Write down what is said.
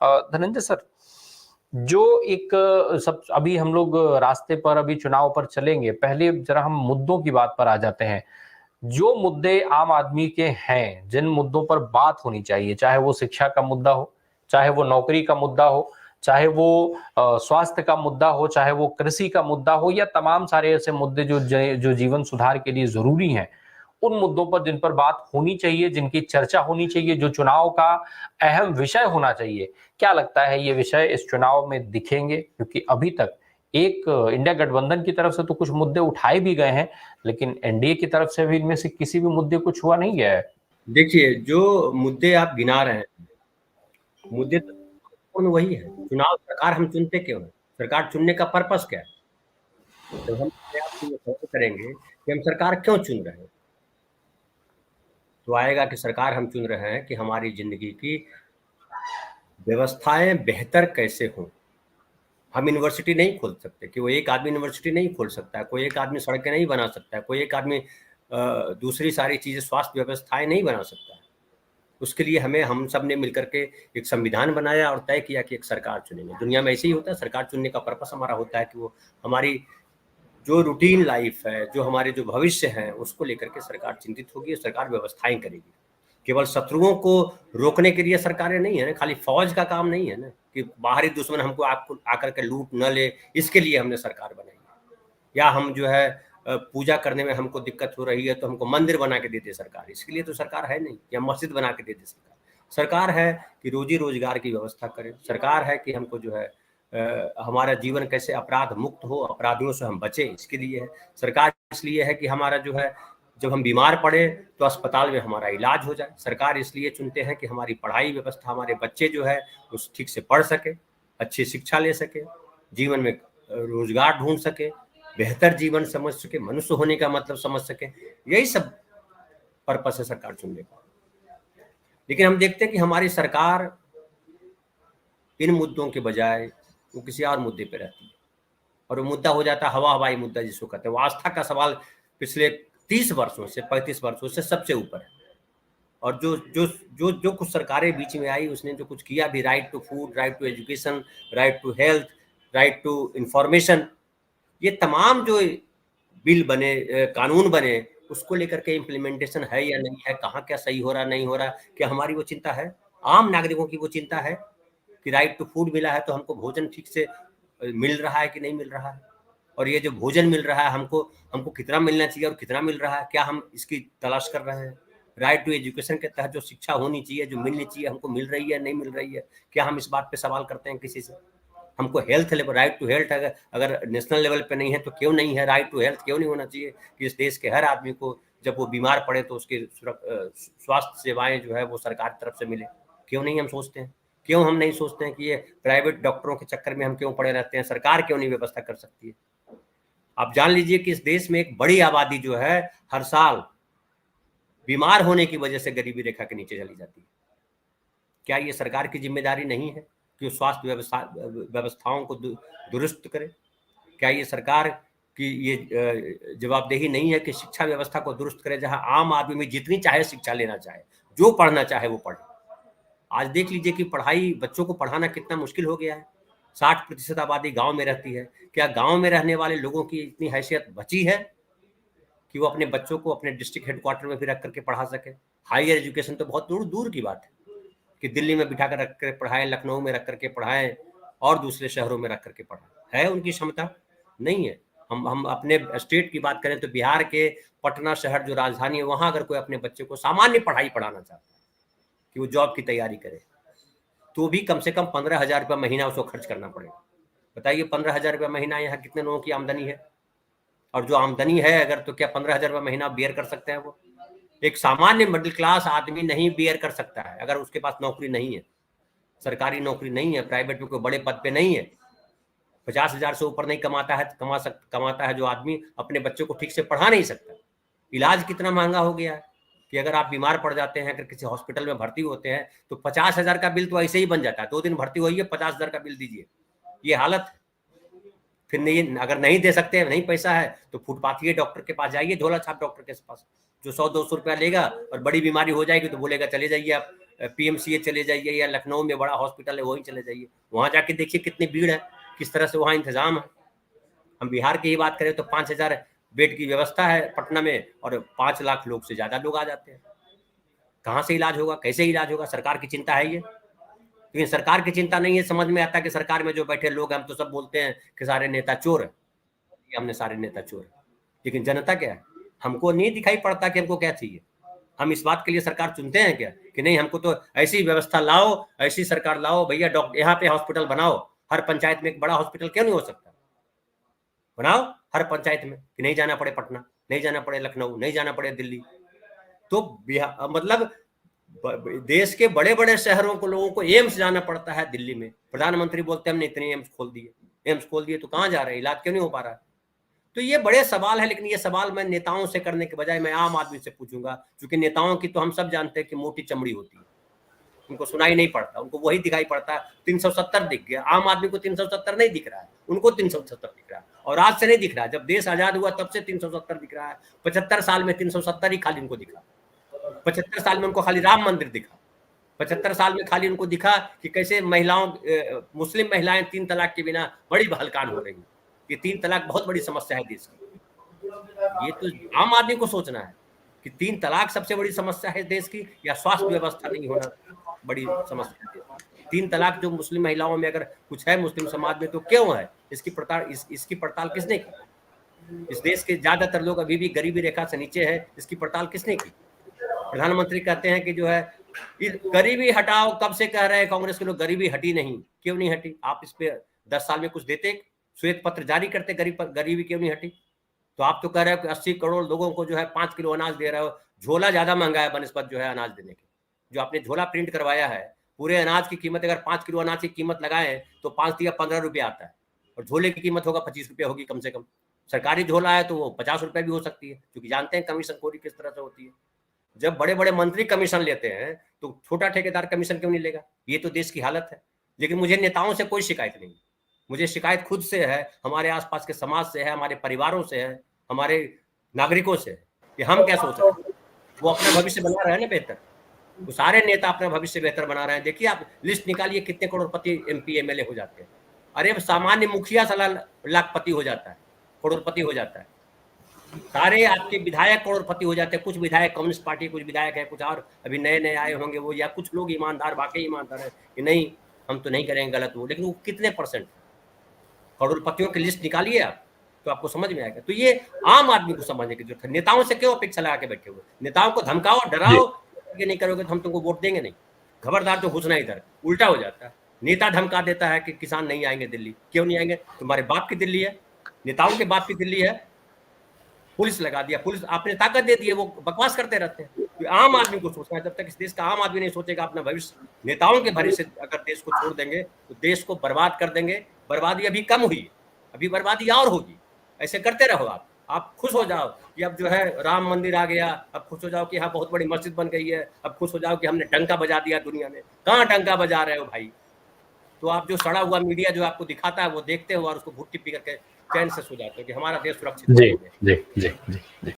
Dhananjay sir, जो एक सब अभी हम लोग रास्ते पर अभी चुनाव पर चलेंगे, पहले जरा हम मुद्दों की बात पर आ जाते हैं। जो मुद्दे आम आदमी के हैं, जिन मुद्दों पर बात होनी चाहिए, चाहे वो शिक्षा का मुद्दा हो, चाहे वो नौकरी का मुद्दा हो, चाहे वो स्वास्थ्य का मुद्दा हो, चाहे वो कृषि का मुद्दा हो या तमाम सारे ऐसे मुद्दे जो जीवन सुधार के लिए ज़रूरी हैं, उन मुद्दों पर जिन पर बात होनी चाहिए, जिनकी चर्चा होनी चाहिए, जो चुनाव का अहम विषय होना चाहिए, क्या लगता है ये विषय इस चुनाव में दिखेंगे? क्योंकि अभी तक एक इंडिया गठबंधन की तरफ से तो कुछ मुद्दे उठाए भी गए हैं, लेकिन एनडीए की तरफ से भी इनमें से किसी भी मुद्दे को छुआ नहीं गया है। देखिए, जो मुद्दे आप गिना रहे हैं, मुद्दे तो वही है। चुनाव सरकार हम चुनते क्यों हैं? सरकार चुनने का पर्पस क्या है? तो हम अपने आप से ये सवाल करेंगे कि हम सरकार क्यों चुन रहे हैं? तो आएगा कि सरकार हम चुन रहे हैं कि हमारी ज़िंदगी की व्यवस्थाएँ बेहतर कैसे हों। हम यूनिवर्सिटी नहीं खोल सकते कि वो एक आदमी यूनिवर्सिटी नहीं खोल सकता है, कोई एक आदमी सड़कें नहीं बना सकता है, कोई एक आदमी दूसरी सारी चीज़ें स्वास्थ्य व्यवस्थाएँ नहीं बना सकता है। उसके लिए हम सब ने मिलकर के एक संविधान बनाया और तय किया कि एक सरकार चुनेंगे। दुनिया में ऐसे ही होता है, सरकार चुनने का पर्पस हमारा होता है कि वो हमारी जो रूटीन लाइफ है, जो हमारे जो भविष्य है, उसको लेकर के सरकार चिंतित होगी, सरकार व्यवस्थाएँ करेगी। केवल शत्रुओं को रोकने के लिए सरकारें नहीं है ना, खाली फौज का काम नहीं है ना कि बाहरी दुश्मन हमको आकर के लूट न ले, इसके लिए हमने सरकार बनाई है। या हम जो है पूजा करने में हमको दिक्कत हो रही है तो हमको मंदिर बना के दे दे सरकार, इसके लिए तो सरकार है नहीं, या मस्जिद बना के दे दे सरकार। सरकार है कि रोजी रोजगार की व्यवस्था करे, सरकार है कि हमको जो है हमारा जीवन कैसे अपराध मुक्त हो, अपराधियों से हम बचें, इसके लिए है सरकार। इसलिए है कि हमारा जो है जब हम बीमार पड़े तो अस्पताल में हमारा इलाज हो जाए। सरकार इसलिए चुनते हैं कि हमारी पढ़ाई व्यवस्था, हमारे बच्चे जो है उस ठीक से पढ़ सके, अच्छी शिक्षा ले सके, जीवन में रोजगार ढूंढ सके, बेहतर जीवन समझ सके, मनुष्य होने का मतलब समझ सके। यही सब पर्पस है सरकार चुनने का। लेकिन हम देखते हैं कि हमारी सरकार इन मुद्दों के बजाय वो किसी और मुद्दे पे रहती है, और वो मुद्दा हो जाता है हवा हवाई मुद्दा जिसको कहते हैं। वो आस्था का सवाल पिछले 30 वर्षों से 35 वर्षों से सबसे ऊपर है। और जो जो जो जो कुछ सरकारें बीच में आई, उसने जो कुछ किया भी, right to food, right to education, right to health, right to information, ये तमाम जो बिल बने, कानून बने, उसको लेकर के इम्प्लीमेंटेशन है या नहीं है, कहाँ क्या सही हो रहा नहीं हो रहा, क्या हमारी वो चिंता है? आम नागरिकों की वो चिंता है कि राइट टू फूड मिला है तो हमको भोजन ठीक से मिल रहा है कि नहीं मिल रहा है, और ये जो भोजन मिल रहा है हमको हमको कितना मिलना चाहिए और कितना मिल रहा है, क्या हम इसकी तलाश कर रहे हैं? राइट टू एजुकेशन के तहत जो शिक्षा होनी चाहिए, जो मिलनी चाहिए, हमको मिल रही है नहीं मिल रही है, क्या हम इस बात पे सवाल करते हैं किसी से? हमको health level, right to health अगर अगर नेशनल लेवल पे नहीं है तो क्यों नहीं है? राइट टू हेल्थ क्यों नहीं होना चाहिए कि इस देश के हर आदमी को जब वो बीमार पड़े तो उसके स्वास्थ्य सेवाएं जो है वो सरकार की तरफ से मिले? क्यों नहीं हम सोचते हैं? क्यों हम नहीं सोचते हैं कि ये प्राइवेट डॉक्टरों के चक्कर में हम क्यों पड़े रहते हैं? सरकार क्यों नहीं व्यवस्था कर सकती है? आप जान लीजिए कि इस देश में एक बड़ी आबादी जो है हर साल बीमार होने की वजह से गरीबी रेखा के नीचे चली जाती है। क्या ये सरकार की जिम्मेदारी नहीं है कि वो स्वास्थ्य व्यवस्थाओं को दुरुस्त करे? क्या ये सरकार की ये जवाबदेही नहीं है कि शिक्षा व्यवस्था को दुरुस्त करे, जहां आम आदमी में जितनी चाहे शिक्षा लेना चाहे, जो पढ़ना चाहे वो पढ़े? आज देख लीजिए कि पढ़ाई, बच्चों को पढ़ाना कितना मुश्किल हो गया है। 60% आबादी गांव में रहती है। क्या गांव में रहने वाले लोगों की इतनी हैसियत बची है कि वो अपने बच्चों को अपने डिस्ट्रिक्ट हेडक्वार्टर में भी रख करके पढ़ा सके? हायर एजुकेशन तो बहुत दूर दूर की बात है कि दिल्ली में बिठा कर रख कर पढ़ाएं, लखनऊ में रख करके पढ़ाएं और दूसरे शहरों में रख करके पढ़ाएं। है उनकी क्षमता? नहीं है। हम अपने स्टेट की बात करें तो बिहार के पटना शहर जो राजधानी है, वहां अगर कोई अपने बच्चे को सामान्य पढ़ाई पढ़ाना चाहता है कि वो जॉब की तैयारी करे, तो भी कम से कम 15,000 रुपया महीना उसको खर्च करना पड़ेगा। बताइए 15,000 रुपया महीना यहाँ कितने लोगों की आमदनी है? और जो आमदनी है अगर, तो क्या 15,000 रुपया महीना बेयर कर सकते हैं वो? एक सामान्य मिडिल क्लास आदमी नहीं बेयर कर सकता है अगर उसके पास नौकरी नहीं है, सरकारी नौकरी नहीं है, प्राइवेट में कोई बड़े पद पे नहीं है, 50,000 से ऊपर नहीं कमाता है जो आदमी, अपने बच्चों को ठीक से पढ़ा नहीं सकता। इलाज कितना महंगा हो गया है कि अगर आप बीमार पड़ जाते हैं, अगर किसी हॉस्पिटल में भर्ती होते हैं तो 50,000 का बिल तो ऐसे ही बन जाता है। 2 दिन भर्ती होइए, 50,000 का बिल दीजिए, ये हालत। फिर नहीं, अगर नहीं दे सकते हैं, नहीं पैसा है, तो फुटपाथी डॉक्टर के पास जाइए, झोला छाप डॉक्टर के पास, जो 100-200 रुपया लेगा, और बड़ी बीमारी हो जाएगी तो बोलेगा चले जाइए आप पीएमसीए चले जाइए या लखनऊ में बड़ा हॉस्पिटल है वहीं चले जाइए, वहां जाके देखिए कितनी भीड़ है, किस तरह से वहां इंतजाम है। हम बिहार की ही बात करें तो 5000 बेड की व्यवस्था है पटना में और 5 लाख लोग से ज्यादा लोग आ जाते हैं। कहाँ से इलाज होगा, कैसे इलाज होगा? सरकार की चिंता है ये, लेकिन सरकार की चिंता नहीं है। समझ में आता कि सरकार में जो बैठे लोग, हम तो सब बोलते हैं कि सारे नेता चोर है, हमने सारे नेता चोर है, लेकिन जनता क्या है? हमको नहीं दिखाई पड़ता कि हमको क्या चाहिए। हम इस बात के लिए सरकार चुनते हैं क्या कि नहीं हमको तो ऐसी व्यवस्था लाओ, ऐसी सरकार लाओ भैया, डॉक्टर यहाँ पे हॉस्पिटल बनाओ, हर पंचायत में एक बड़ा हॉस्पिटल क्यों नहीं हो सकता? बनाओ हर पंचायत में, कि नहीं जाना पड़े पटना, नहीं जाना पड़े लखनऊ, नहीं जाना पड़े दिल्ली। तो मतलब देश के बड़े बड़े शहरों को लोगों को एम्स जाना पड़ता है दिल्ली में। प्रधानमंत्री बोलते हैं हमने इतने एम्स खोल दिए, तो कहाँ जा रहे हैं? इलाज क्यों नहीं हो पा रहा है? तो ये बड़े सवाल है, लेकिन ये सवाल मैं नेताओं से करने के बजाय मैं आम आदमी से पूछूंगा, क्योंकि नेताओं की तो हम सब जानते हैं कि मोटी चमड़ी होती है, उनको सुनाई नहीं पड़ता, उनको वही दिखाई पड़ता है। 370 दिख गया, आम आदमी को 370 नहीं दिख रहा है, उनको 370 दिख रहा है, और आज से नहीं दिख रहा है, जब देश आजाद हुआ तब से 370 दिख रहा है। 75 साल में 370 ही खाली उनको दिखा। 75 साल में उनको खाली राम मंदिर दिखा। 75 साल में खाली उनको दिखा कि कैसे मुस्लिम महिलाएं 3 तलाक के बिना बड़ी बहलकान हो रही हैं। ये 3 तलाक बहुत बड़ी समस्या है देश की। ये तो आम आदमी को सोचना है कि 3 तलाक सबसे बड़ी समस्या है देश की, या स्वास्थ्य व्यवस्था नहीं होना बड़ी समस्या है। 3 तलाक जो मुस्लिम महिलाओं में अगर कुछ है मुस्लिम समाज में तो क्यों है? इसकी पड़ताल किसने की? इस देश के ज्यादातर लोग अभी भी गरीबी रेखा से नीचे है, इसकी पड़ताल किसने की? प्रधानमंत्री कहते हैं कि जो है गरीबी हटाओ, कब से कह रहे हैं कांग्रेस के लोग गरीबी हटी नहीं। क्यों नहीं हटी? आप इस पे 10 साल में कुछ देते, श्वेत पत्र जारी करते, गरीबी क्यों नहीं हटी? तो आप तो कह रहे हो कि 80 करोड़ लोगों को जो है 5 किलो अनाज दे रहे हो, झोला ज्यादा महंगा है बनस्पत जो है अनाज देने के। जो आपने झोला प्रिंट करवाया है, पूरे अनाज की कीमत अगर 5 किलो अनाज की कीमत लगाए तो 5 या 15 रुपये आता है, और झोले की कीमत होगा 25 रुपये होगी कम से कम। सरकारी झोला है तो वो 50 रुपये भी हो सकती है, क्योंकि जानते हैं कमीशन खोरी किस तरह से होती है। जब बड़े बड़े मंत्री कमीशन लेते हैं तो छोटा ठेकेदार कमीशन क्यों नहीं लेगा? ये तो देश की हालत है। लेकिन मुझे नेताओं से कोई शिकायत नहीं, मुझे शिकायत खुद से है, हमारे आसपास के समाज से है, हमारे परिवारों से है, हमारे नागरिकों से, कि हम क्या सोच रहे हैं। वो अपना भविष्य बना रहे हैं ना बेहतर, वो सारे नेता अपना भविष्य बेहतर बना रहे हैं। देखिए आप लिस्ट निकालिए कितने करोड़पति एमपी एमएलए हो जाते हैं। अरे सामान्य मुखिया 1.5 लाखपति हो जाता है, करोड़पति हो जाता है। सारे आपके विधायक करोड़पति हो जाते हैं। कुछ विधायक कम्युनिस्ट पार्टी, कुछ विधायक है, कुछ और अभी नए नए आए होंगे वो, या कुछ लोग ईमानदार, वाकई ईमानदार है कि नहीं हम तो नहीं करेंगे गलत वो, लेकिन वो कितने परसेंट? करोड़पतियों की लिस्ट निकालिए आप तो आपको समझ में आएगा। तो ये आम आदमी को समझने की जरूरत है। नेताओं से क्यों अपेक्षा लगा के बैठे हुए? नेताओं को धमकाओ, डराओ, ये नहीं करोगे तो हम तुमको वोट देंगे नहीं, खबरदार जो घुसना इधर। उल्टा हो जाता है, नेता धमका देता है कि किसान नहीं आएंगे दिल्ली। क्यों नहीं आएंगे? तुम्हारे बाप की दिल्ली है, नेताओं के बाप की दिल्ली है। पुलिस लगा दिया, पुलिस आपने ताकत दे दी है, वो बकवास करते रहते हैं। तो आम आदमी को सोचना है, जब तक इस देश का आम आदमी नहीं सोचेगा अपना भविष्य, नेताओं के भरोसे अगर देश को छोड़ देंगे तो देश को बर्बाद कर देंगे। बर्बादी अभी कम हुई, अभी बर्बादी और होगी। ऐसे करते रहो आप खुश हो जाओ कि अब जो है राम मंदिर आ गया, अब खुश हो जाओ कि हाँ बहुत बड़ी मस्जिद बन गई है, अब खुश हो जाओ कि हमने डंका बजा दिया दुनिया में। कहाँ डंका बजा रहे हो भाई? तो आप जो सड़ा हुआ मीडिया जो आपको दिखाता है वो देखते हो और उसको भुट्टी पी करके चैन से सो जाते हो कि हमारा देश सुरक्षित हो गया। जी जी जी जी जी।